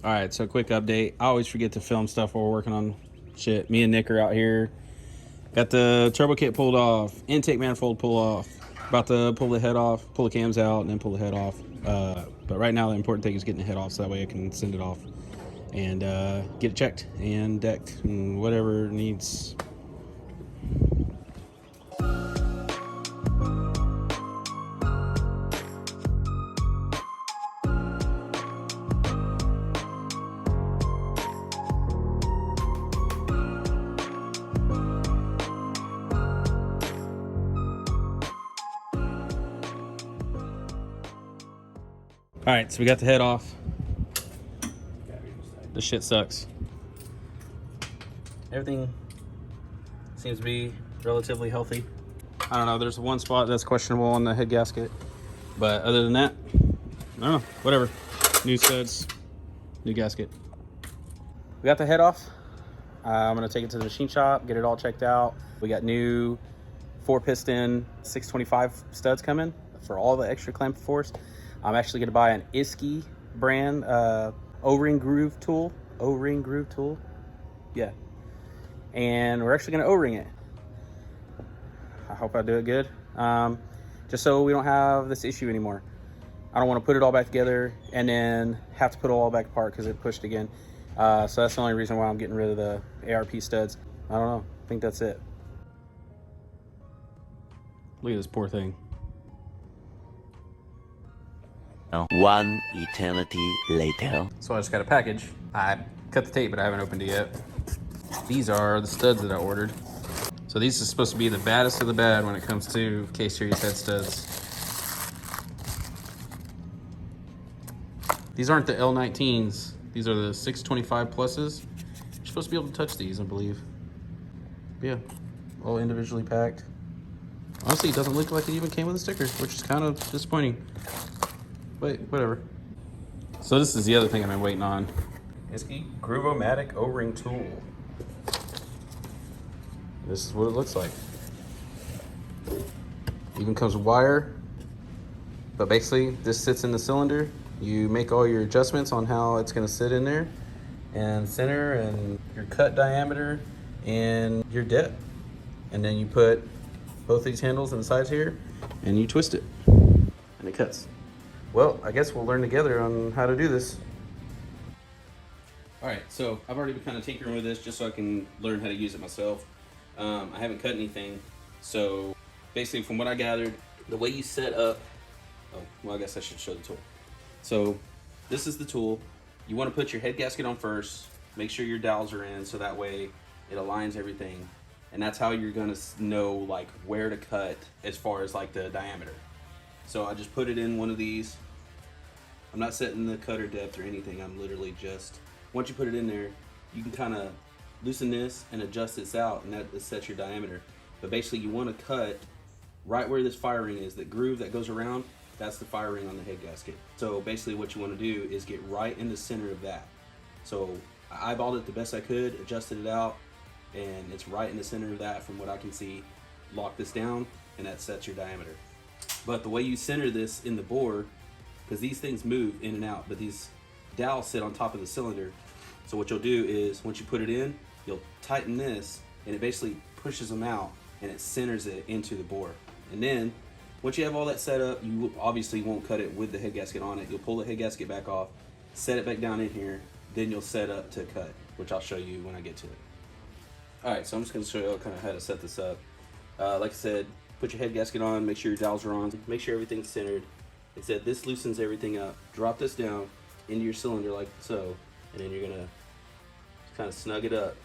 All right, so quick update. I always forget to film stuff while we're working on shit. Me and Nick are out here. Got the turbo kit pulled off, intake manifold pull off. About to pull the head off, pull the cams out, and then pull the head off. But right now the important thing is getting the head off so that way I can send it off and get it checked and decked and whatever needs. All right, so we got the head off. This shit sucks. Everything seems to be relatively healthy. I don't know, there's one spot that's questionable on the head gasket, but other than that, I don't know, whatever. New studs, new gasket. We got the head off. I'm gonna take it to the machine shop, get it all checked out. We got new 4-piston 625 studs coming for all the extra clamp force. I'm actually gonna buy an Iski brand O-ring groove tool. Yeah. And we're actually gonna O-ring it. I hope I do it good. Just so we don't have this issue anymore. I don't wanna put it all back together and then have to put it all back apart because it pushed again. So that's the only reason why I'm getting rid of the ARP studs. I don't know, I think that's it. Look at this poor thing. One eternity later. So I just got a package. I cut the tape, but I haven't opened it yet. These are the studs that I ordered. So these are supposed to be the baddest of the bad when it comes to K-Series head studs. These aren't the L19s. These are the 625 pluses. You're supposed to be able to touch these, I believe. Yeah, all individually packed. Honestly, it doesn't look like it even came with a sticker, which is kind of disappointing. But whatever. So this is the other thing I've been waiting on. Iski Groovomatic O-ring tool. This is what it looks like. Even comes with wire. But basically, this sits in the cylinder. You make all your adjustments on how it's gonna sit in there, and center, and your cut diameter, and your depth. And then you put both these handles on the sides here, and you twist it, and it cuts. Well, I guess we'll learn together on how to do this. All right, so I've already been kind of tinkering with this just so I can learn how to use it myself. I haven't cut anything, so basically from what I gathered, the way you set up, oh, well, I guess I should show the tool. So this is the tool. You want to put your head gasket on first, make sure your dowels are in so that way it aligns everything. And that's how you're gonna know like where to cut as far as like the diameter. So I just put it in one of these. I'm not setting the cutter depth or anything. I'm literally just, once you put it in there, you can kind of loosen this and adjust this out, and that sets your diameter. But basically you want to cut right where this fire ring is. That groove that goes around, that's the fire ring on the head gasket. So basically what you want to do is get right in the center of that. So I eyeballed it the best I could, adjusted it out, and it's right in the center of that from what I can see. Lock this down, and that sets your diameter. But the way you center this in the bore, because these things move in and out, but these dowels sit on top of the cylinder. So what you'll do is once you put it in, you'll tighten this, and it basically pushes them out, and it centers it into the bore. And then once you have all that set up, you obviously won't cut it with the head gasket on it. You'll pull the head gasket back off, set it back down in here, then you'll set up to cut, which I'll show you when I get to it. All right, so I'm just gonna show you kind of how to set this up. Like I said, put your head gasket on, make sure your dowels are on, make sure everything's centered. Like I said, this loosens everything up. Drop this down into your cylinder like so, and then you're gonna kind of snug it up.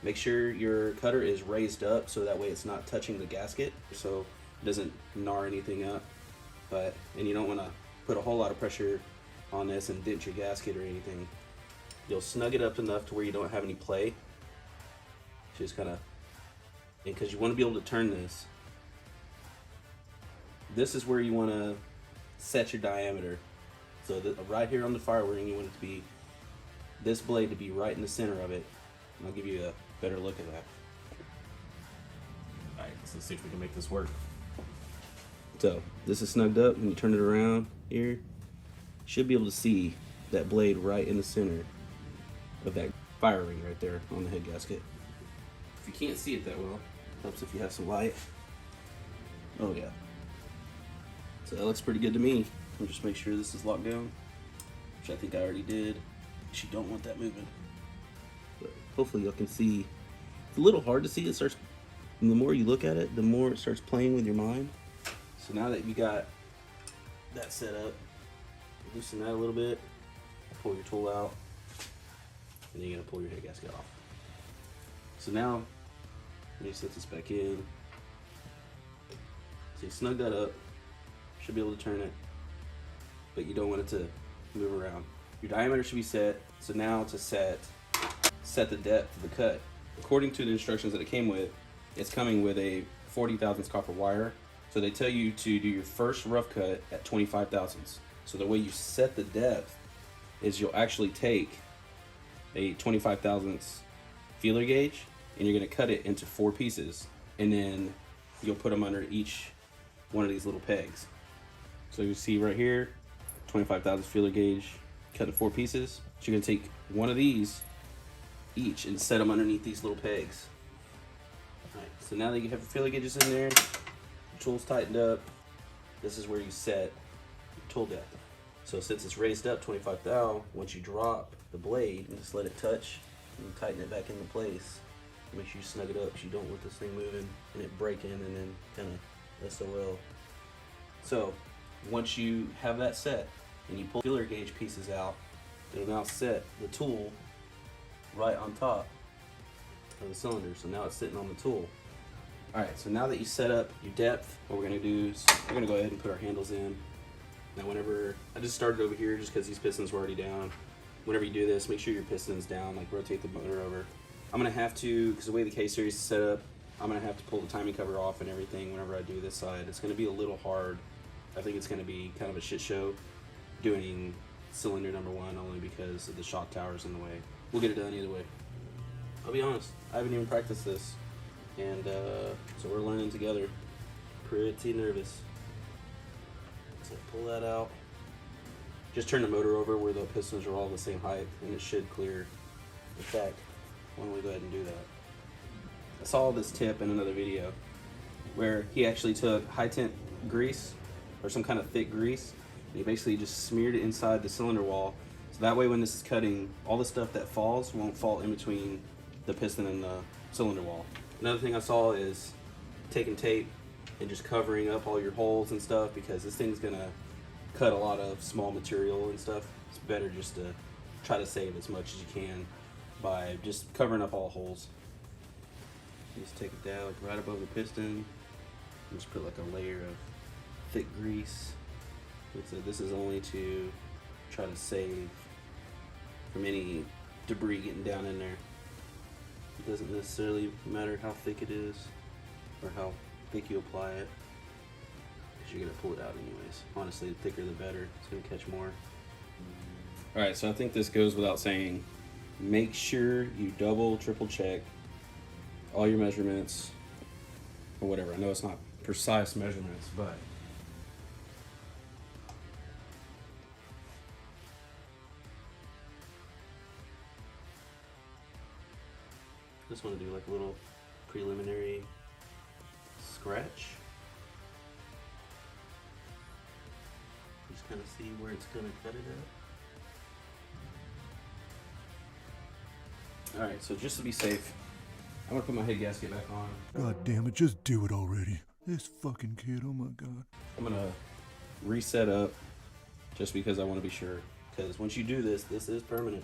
Make sure your cutter is raised up so that way it's not touching the gasket, so it doesn't gnar anything up. And you don't want to put a whole lot of pressure on this and dent your gasket or anything. You'll snug it up enough to where you don't have any play. Just kind of, because you want to be able to turn this. This is where you want to set your diameter. So right here on the fire ring, you want it to be, this blade to be right in the center of it. And I'll give you a better look at that. All right, so let's see if we can make this work. So this is snugged up. When you turn it around here, you should be able to see that blade right in the center. of that fire ring right there on the head gasket. If you can't see it that well, it helps if you have some light. Oh yeah. So that looks pretty good to me. I'll just make sure this is locked down, which I think I already did. You don't want that moving. But hopefully y'all can see. It's a little hard to see. It starts, and the more you look at it, the more it starts playing with your mind. So now that you got that set up, loosen that a little bit, pull your tool out, and then you're gonna pull your head gasket off. So now, when you set this back in, so you snug that up, should be able to turn it, but you don't want it to move around. Your diameter should be set, so now to set the depth of the cut. According to the instructions that it came with, it's coming with a 40 thousandths copper wire. So they tell you to do your first rough cut at 25 thousandths. So the way you set the depth is you'll actually take a 25 thousandths feeler gauge and you're gonna cut it into 4 pieces, and then you'll put them under each one of these little pegs. So you see right here, 25 thousandths feeler gauge, cut in 4 pieces. So you're gonna take one of these each and set them underneath these little pegs. All right, so now that you have your feeler gauges in there, your tool's tightened up, this is where you set your tool depth. So since it's raised up 25 thou, once you drop the blade, and just let it touch and tighten it back into place. Make sure you snug it up because you don't want this thing moving and it breaking and then kind of SOL. So once you have that set and you pull feeler gauge pieces out, it'll now set the tool right on top of the cylinder. So now it's sitting on the tool. Alright, so now that you set up your depth, what we're going to do is we're going to go ahead and put our handles in. Now whenever, I just started over here just because these pistons were already down. Whenever you do this, make sure your piston's down, like rotate the motor over. I'm going to have to, because the way the K-Series is set up, I'm going to have to pull the timing cover off and everything whenever I do this side. It's going to be a little hard. I think it's going to be kind of a shit show doing cylinder number 1 only because of the shock towers in the way. We'll get it done either way. I'll be honest, I haven't even practiced this, and so we're learning together. Pretty nervous. So pull that out. Just turn the motor over where the pistons are all the same height, and it should clear. In fact, why don't we go ahead and do that? I saw this tip in another video where he actually took high temp grease or some kind of thick grease, and he basically just smeared it inside the cylinder wall. So that way when this is cutting, all the stuff that falls won't fall in between the piston and the cylinder wall. Another thing I saw is taking tape and just covering up all your holes and stuff, because this thing's gonna cut a lot of small material and stuff. It's better just to try to save as much as you can by just covering up all holes. Just take it down like right above the piston and just put like a layer of thick grease. So this is only to try to save from any debris getting down in there. It doesn't necessarily matter how thick it is or how thick you apply it, because you're gonna pull it out anyways. Honestly, the thicker the better. It's gonna catch more. All right, so I think this goes without saying. Make sure you double, triple check all your measurements or whatever. I know it's not precise measurements, but just want to do like a little preliminary scratch. Just kind of see where it's going to cut it at. Alright, so just to be safe, I'm going to put my head gasket back on. God damn it, just do it already. This fucking kid, oh my god. I'm going to reset up just because I want to be sure. Because once you do this, this is permanent.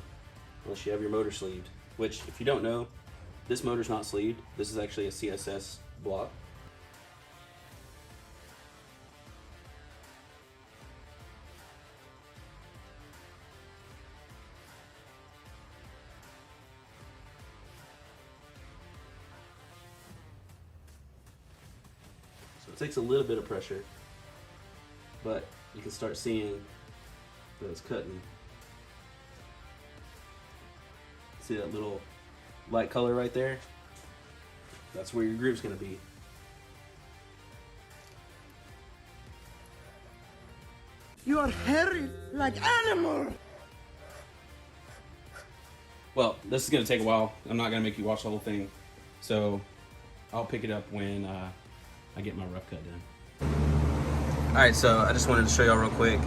Unless you have your motor sleeved. Which, if you don't know, this motor's not sleeved. This is actually a CSS block. So it takes a little bit of pressure, but you can start seeing that it's cutting. See that little light color right there? That's where your groove's gonna be. You are hairy like animal. Well, this is gonna take a while. I'm not gonna make you watch the whole thing. So I'll pick it up when I get my rough cut done. All right, so I just wanted to show y'all real quick.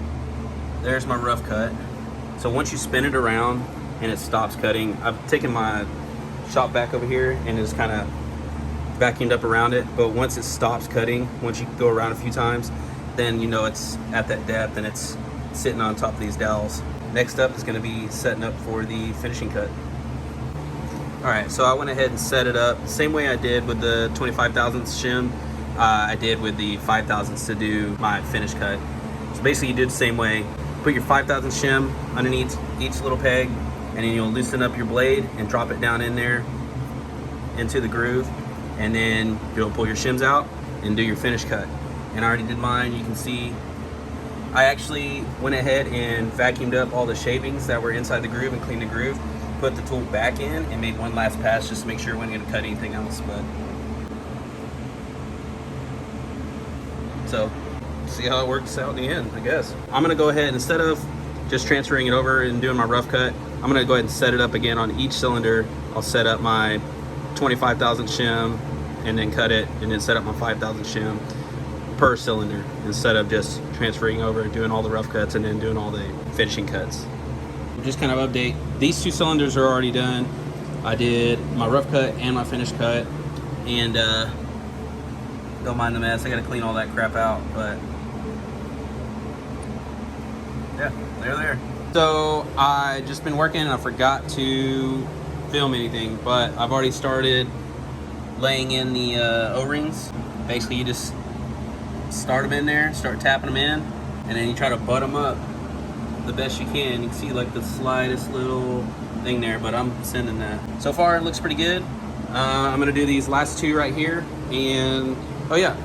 There's my rough cut. So once you spin it around and it stops cutting, I've taken my shop vac over here and it's kind of vacuumed up around it. But once it stops cutting, once you go around a few times, then you know it's at that depth and it's sitting on top of these dowels. Next up is going to be setting up for the finishing cut. All right, so I went ahead and set it up the same way I did with the 25 thousandths shim. I did with the 5 thousandths to do my finish cut. So basically you do it the same way. Put your 5 thousandths shim underneath each little peg, and then you'll loosen up your blade and drop it down in there into the groove, and then you'll pull your shims out and do your finish cut. And I already did mine. You can see I actually went ahead and vacuumed up all the shavings that were inside the groove and cleaned the groove, put the tool back in and made one last pass just to make sure it wasn't going to cut anything else. But so see how it works out in the end, I guess. I'm going to go ahead, instead of just transferring it over and doing my rough cut, I'm going to go ahead and set it up again on each cylinder. I'll set up my 25 thousandth shim and then cut it, and then set up my 5 thousandth shim per cylinder instead of just transferring over and doing all the rough cuts and then doing all the finishing cuts. Just kind of update, these 2 cylinders are already done. I did my rough cut and my finish cut, and don't mind the mess. I gotta clean all that crap out, but yeah, they're there. So I just been working and I forgot to film anything, but I've already started laying in the O-rings. Basically you just start them in there, start tapping them in, and then you try to butt them up the best you can. You can see like the slightest little thing there, but I'm sending that. So far it looks pretty good. I'm gonna do these last 2 right here, and oh yeah,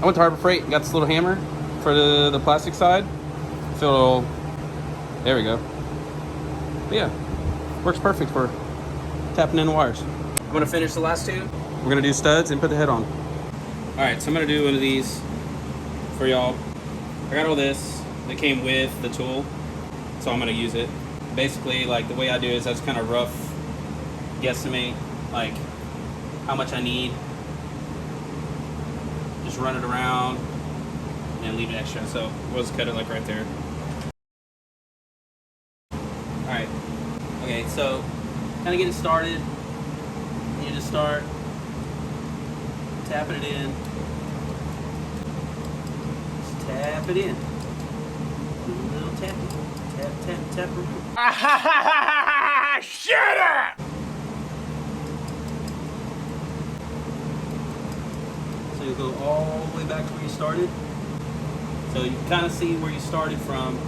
I went to Harbor Freight and got this little hammer for the plastic side. So there we go. But yeah, works perfect for tapping in the wires. I'm gonna finish the last 2. We're gonna do studs and put the head on. All right, so I'm gonna do one of these for y'all. I got all this that came with the tool, so I'm gonna use it. Basically, like the way I do is I just kind of rough guesstimate like how much I need. Just run it around and leave it extra. So we'll just cut it like right there. All right. Okay, so kind of get it started. You just start tapping it in. Just tap it in. Do a little tapping. Tap, tap, tap. Shut up! So you'll go all the way back to where you started. So you can kind of see where you started from.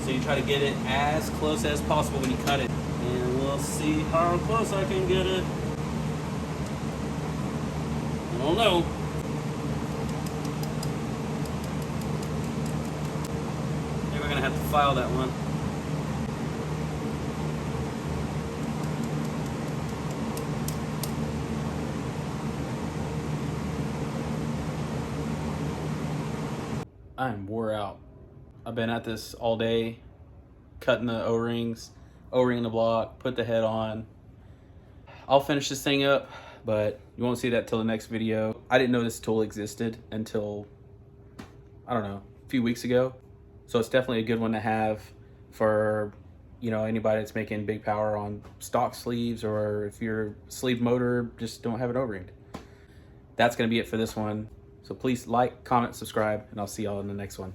So you try to get it as close as possible when you cut it. And we'll see how close I can get it. I don't know. Maybe we're gonna have to file that one. I'm wore out. I've been at this all day, cutting the O-rings, O-ring the block, put the head on. I'll finish this thing up, but you won't see that till the next video. I didn't know this tool existed until, I don't know, a few weeks ago. So it's definitely a good one to have for, you know, anybody that's making big power on stock sleeves, or if your sleeve motor just don't have it O-ringed. That's gonna be it for this one. So please like, comment, subscribe, and I'll see y'all in the next one.